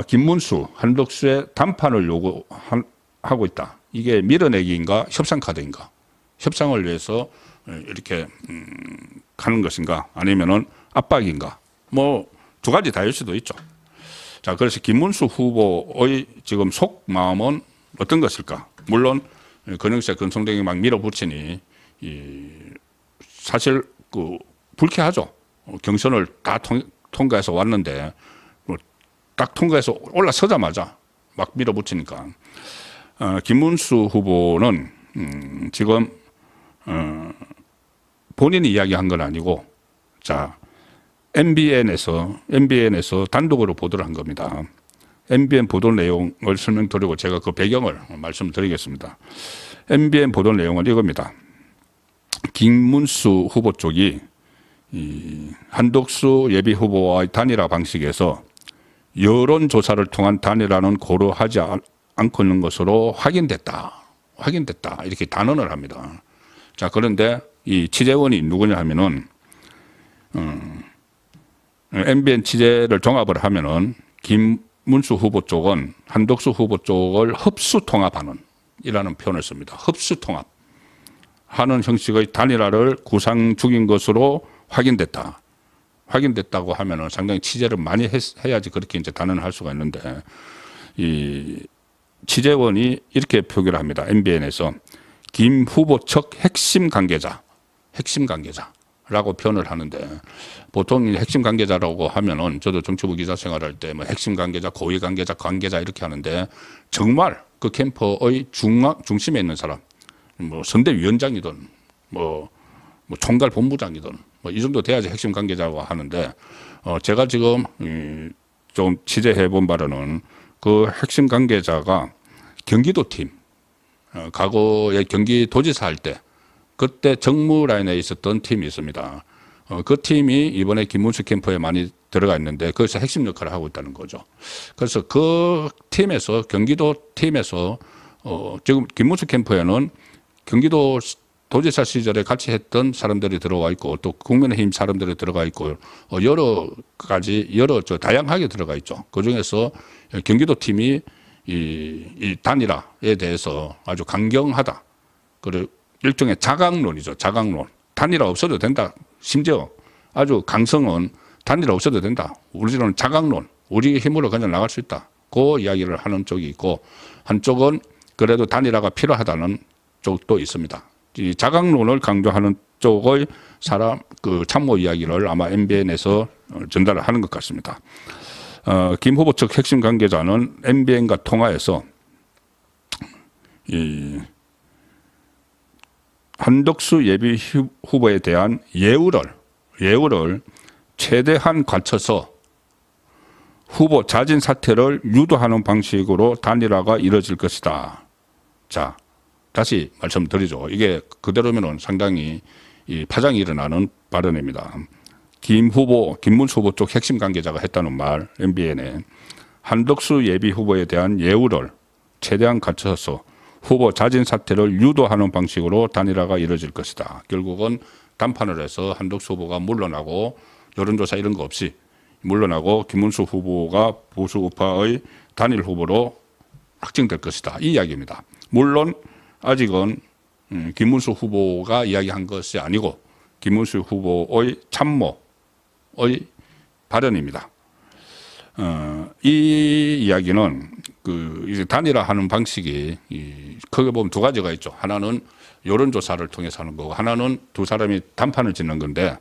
김문수, 한덕수의 단판을 요구하고 있다. 이게 밀어내기인가 협상 카드인가? 협상을 위해서 이렇게 가는 것인가? 아니면은 압박인가? 뭐 두 가지 다일 수도 있죠. 자, 그래서 김문수 후보의 지금 속마음은 어떤 것일까? 물론 건영세 건성동이 막 밀어붙이니 사실 그 불쾌하죠. 경선을 다 통과해서 왔는데 뭐 딱 통과해서 올라서자마자 막 밀어붙이니까 김문수 후보는 지금 본인이 이야기한 건 아니고 자 MBN에서 단독으로 보도를 한 겁니다. MBN 보도 내용을 설명드리고 제가 그 배경을 말씀드리겠습니다. MBN 보도 내용은 이겁니다. 김문수 후보 쪽이 한덕수 예비 후보와의 단일화 방식에서 여론조사를 통한 단일화는 고려하지 않고 있는 것으로 확인됐다. 이렇게 단언을 합니다. 자, 그런데 이 취재원이 누구냐 하면은 MBN 취재를 종합을 하면은 김문수 후보 쪽은 한덕수 후보 쪽을 흡수 통합하는 이라는 표현을 씁니다. 흡수 통합 하는 형식의 단일화를 구상 중인 것으로 확인됐다고 하면은 상당히 취재를 많이 해야지 그렇게 이제 단언할 수가 있는데 이 취재원이 이렇게 표기를 합니다. MBN에서 김 후보 측 핵심 관계자라고 표현을 하는데 보통 핵심 관계자라고 하면은 저도 정치부 기자 생활할 때 뭐 핵심 관계자, 고위 관계자 이렇게 하는데 정말 그 캠프의 중심에 있는 사람, 뭐 선대위원장이든 뭐 총괄 본부장이든 뭐 이 정도 돼야지 핵심 관계자라고 하는데 제가 지금 좀 취재해 본 바로는 그 핵심 관계자가 경기도 팀, 과거에 경기도지사 할 때 그때 정무 라인에 있었던 팀이 있습니다. 그 팀이 이번에 김문수 캠프에 많이 들어가 있는데 거기서 핵심 역할을 하고 있다는 거죠. 그래서 그 팀에서 경기도 팀에서 지금 김문수 캠프에는 경기도 도지사 시절에 같이 했던 사람들이 들어와 있고 또 국민의힘 사람들이 들어가 있고 여러 다양하게 들어가 있죠. 그 중에서 경기도 팀이 이 단일화에 대해서 아주 강경하다. 그리고 일종의 자강론이죠. 자강론. 단일화 없어도 된다. 심지어 아주 강성은 단일화 없어도 된다. 우리는 자강론. 우리 힘으로 그냥 나갈 수 있다. 그 이야기를 하는 쪽이 있고 한쪽은 그래도 단일화가 필요하다는 쪽도 있습니다. 이 자강론을 강조하는 쪽의 그 참모 이야기를 아마 MBN에서 전달을 하는 것 같습니다. 김 후보 측 핵심 관계자는 MBN과 통화해서 이 한덕수 예비 후보에 대한 예우를 최대한 갖춰서 후보 자진 사퇴를 유도하는 방식으로 단일화가 이뤄질 것이다. 자, 다시 말씀드리죠. 이게 그대로면 상당히 파장이 일어나는 발언입니다. 김문수 후보 쪽 핵심 관계자가 했다는 말, MBN에 한덕수 예비 후보에 대한 예우를 최대한 갖춰서 후보 자진 사퇴를 유도하는 방식으로 단일화가 이루어질 것이다. 결국은 단판을 해서 한덕수 후보가 물러나고 여론조사 이런 거 없이 물러나고 김문수 후보가 보수 우파의 단일 후보로 확정될 것이다. 이 이야기입니다. 물론 아직은 김문수 후보가 이야기한 것이 아니고 김문수 후보의 참모의 발언입니다. 이 이야기는 이제 단일화하는 방식이 크게 보면 두 가지가 있죠. 하나는 여론조사를 통해서 하는 거고 하나는 두 사람이 단판을 짓는 건데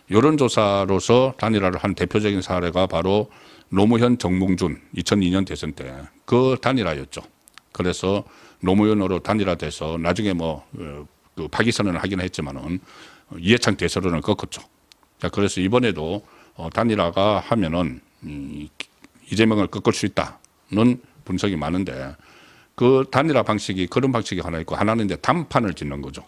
여론조사로서 단일화를 한 대표적인 사례가 바로 노무현 정몽준 2002년 대선 때 그 단일화였죠. 그래서 노무현으로 단일화돼서 나중에 그 파기선언을 하긴 했지만은 이해창 대선언을 꺾었죠. 자, 그래서 이번에도 단일화가 하면은 이재명을 꺾을 수 있다는 분석이 많은데 그 단일화 방식이 그런 방식이 하나 있고 하나는 이제 단판을 짓는 거죠.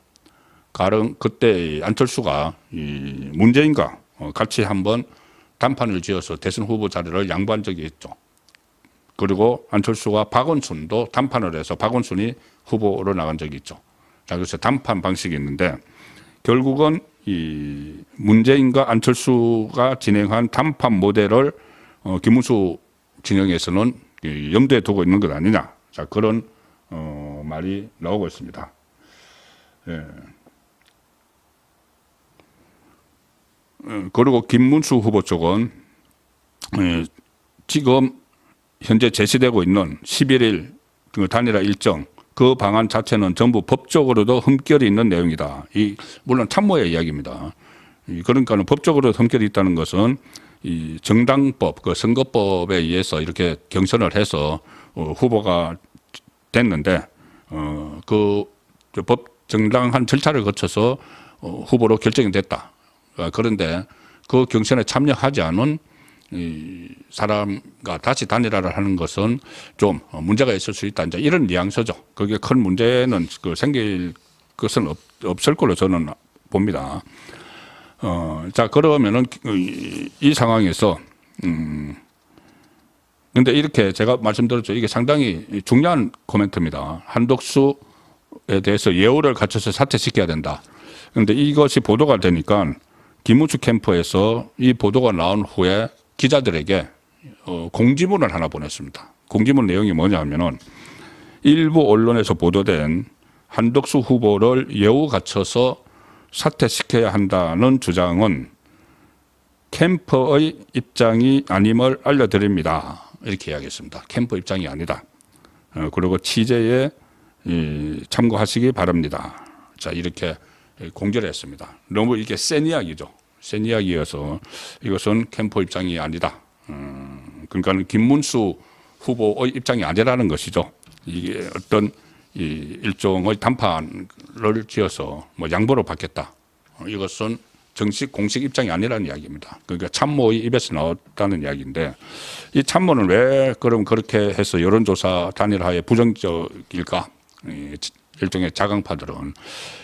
그때 안철수가 문재인과 같이 한번 단판을 지어서 대선 후보 자리를 양보한 적이 있죠. 그리고 안철수와 박원순도 단판을 해서 박원순이 후보로 나간 적이 있죠. 자, 그래서 단판 방식이 있는데 결국은 문재인과 안철수가 진행한 단판 모델을 김문수 진영에서는 염두에 두고 있는 것 아니냐. 자, 그런 말이 나오고 있습니다. 예. 그리고 김문수 후보 쪽은 지금 현재 제시되고 있는 11일 그 단일화 일정 그 방안 자체는 전부 법적으로도 흠결이 있는 내용이다. 물론 참모의 이야기입니다. 그러니까는 법적으로 흠결이 있다는 것은 이 정당법, 그 선거법에 의해서 이렇게 경선을 해서 후보가 됐는데 그 법 정당한 절차를 거쳐서 후보로 결정이 됐다. 그런데 그 경선에 참여하지 않은 이 사람과 다시 단일화를 하는 것은 좀 문제가 있을 수 있다. 이제 이런 뉘앙스죠. 그게 큰 문제는 생길 것은 없을 걸로 저는 봅니다. 자, 그러면은 이 상황에서 근데 이렇게 제가 말씀드렸죠. 이게 상당히 중요한 코멘트입니다. 한덕수에 대해서 예우를 갖춰서 사퇴시켜야 된다. 그런데 이것이 보도가 되니까 김문수 캠프에서 이 보도가 나온 후에 기자들에게 공지문을 하나 보냈습니다. 공지문 내용이 뭐냐면은 일부 언론에서 보도된 한덕수 후보를 예우 갖춰서 사퇴시켜야 한다는 주장은 캠프의 입장이 아님을 알려드립니다. 이렇게 이야기했습니다. 캠프 입장이 아니다. 그리고 취재에 참고하시기 바랍니다. 자, 이렇게 공지를 했습니다. 너무 이게 센 이야기죠. 센 이야기여서 이것은 캠프 입장이 아니다. 그러니까 김문수 후보의 입장이 아니라는 것이죠. 이게 어떤 일종의 단판을 지어서 뭐 양보를 받겠다. 이것은 정식 공식 입장이 아니라는 이야기입니다. 그러니까 참모의 입에서 나왔다는 이야기인데 이 참모는 왜 그럼 그렇게 해서 여론조사 단일화에 부정적일까? 일종의 자강파들은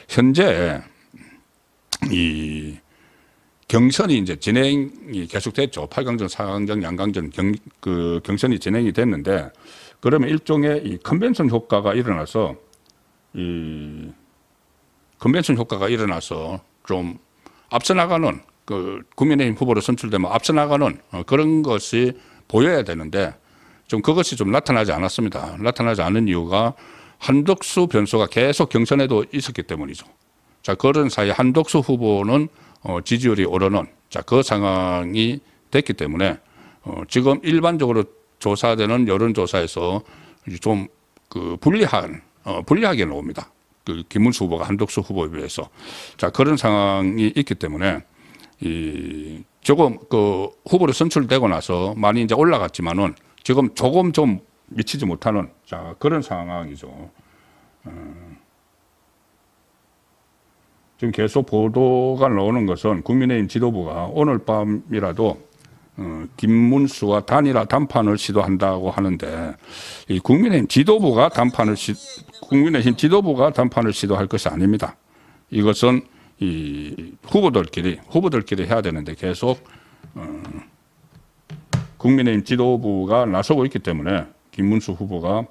현재 이 경선이 이제 진행이 계속됐죠. 8강전, 4강전, 양강전 그 경선이 진행이 됐는데 그러면 일종의 이 컨벤션 효과가 일어나서 좀 앞서 나가는 그 국민의힘 후보로 선출되면 앞서 나가는 그런 것이 보여야 되는데 좀 그것이 좀 나타나지 않았습니다. 나타나지 않은 이유가 한덕수 변수가 계속 경선에도 있었기 때문이죠. 자, 그런 사이에 한덕수 후보는 지지율이 오르는 그 상황이 됐기 때문에 지금 일반적으로 조사되는 여론조사에서 좀 그 불리하게 나옵니다. 그 김문수 후보가 한덕수 후보에 비해서. 자, 그런 상황이 있기 때문에 조금 그 후보로 선출되고 나서 많이 이제 올라갔지만은 지금 조금 좀 미치지 못하는 그런 상황이죠. 지금 계속 보도가 나오는 것은 국민의힘 지도부가 오늘 밤이라도 김문수와 단일화 담판을 시도한다고 하는데 이 국민의힘 지도부가 담판을 시도할 것이 아닙니다. 이것은 이 후보들끼리 해야 되는데 계속 국민의힘 지도부가 나서고 있기 때문에 김문수 후보가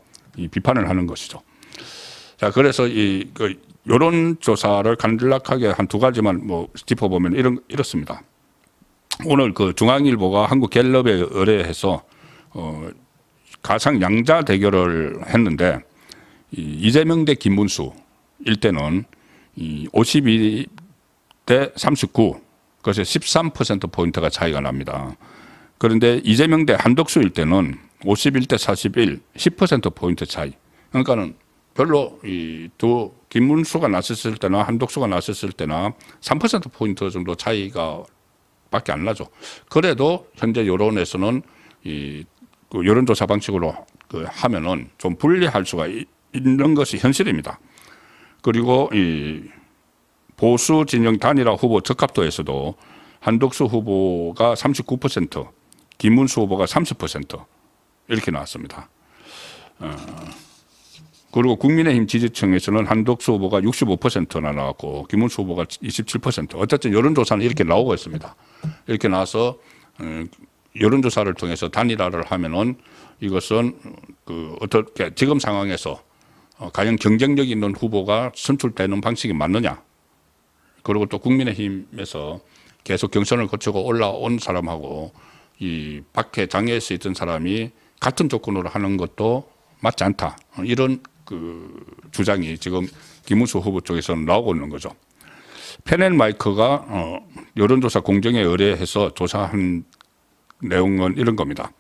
비판을 하는 것이죠. 자, 그래서 그 여론조사를 간략하게 한 두 가지만 뭐 짚어보면 이렇습니다. 오늘 그 중앙일보가 한국갤럽에 의뢰해서 가상 양자 대결을 했는데 이재명 대 김문수 일 때는 52대 39, 그래서 13%포인트가 차이가 납니다. 그런데 이재명 대 한덕수일 때는 51대 41, 10%포인트 차이. 그러니까는 별로 김문수가 나섰을 때나 한덕수가 나섰을 때나 3%포인트 정도 차이가 밖에 안 나죠. 그래도 현재 여론에서는 그 여론조사 방식으로 하면은 좀 불리할 수가 있는 것이 현실입니다. 그리고 보수 진영 단일화 후보 적합도에서도 한덕수 후보가 39%, 김문수 후보가 30% 이렇게 나왔습니다. 그리고 국민의힘 지지층에서는 한덕수 후보가 65%나 나왔고 김문수 후보가 27%. 어쨌든 여론조사는 이렇게 나오고 있습니다. 이렇게 나와서 여론조사를 통해서 단일화를 하면은 이것은 어떻게 지금 상황에서 과연 경쟁력 있는 후보가 선출되는 방식이 맞느냐. 그리고 또 국민의힘에서 계속 경선을 거치고 올라온 사람하고 이 밖에 장애에서 있던 사람이 같은 조건으로 하는 것도 맞지 않다. 이런 그 주장이 지금 김문수 후보 쪽에서는 나오고 있는 거죠. 페넬마이크가 여론조사 공정에 의뢰해서 조사한 내용은 이런 겁니다.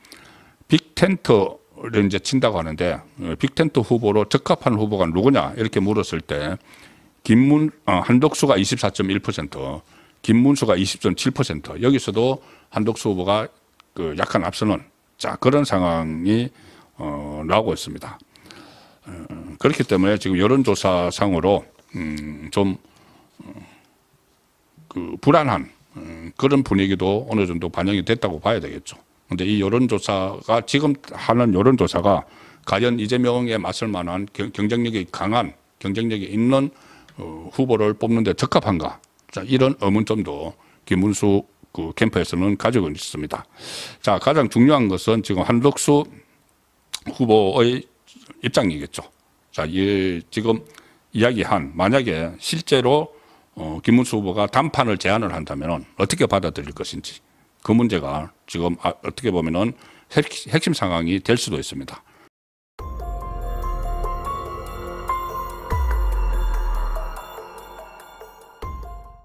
빅텐트를 이제 친다고 하는데 빅텐트 후보로 적합한 후보가 누구냐 이렇게 물었을 때 한덕수가 24.1%, 김문수가 20.7%. 여기서도 한덕수 후보가 그 약간 앞서는 그런 상황이 나오고 있습니다. 그렇기 때문에 지금 여론조사상으로 좀 그 불안한 그런 분위기도 어느 정도 반영이 됐다고 봐야 되겠죠. 그런데 이 여론조사가 지금 하는 여론조사가 과연 이재명에 맞설 만한 경쟁력이 강한 경쟁력이 있는 후보를 뽑는 데 적합한가? 이런 의문점도 김문수 그 캠프에서는 가지고 있습니다. 자, 가장 중요한 것은 지금 한덕수 후보의 입장이겠죠. 자, 지금 이야기한 만약에 실제로 김문수 후보가 단판을 제안을 한다면 어떻게 받아들일 것인지 그 문제가 지금 어떻게 보면은 핵심 상황이 될 수도 있습니다.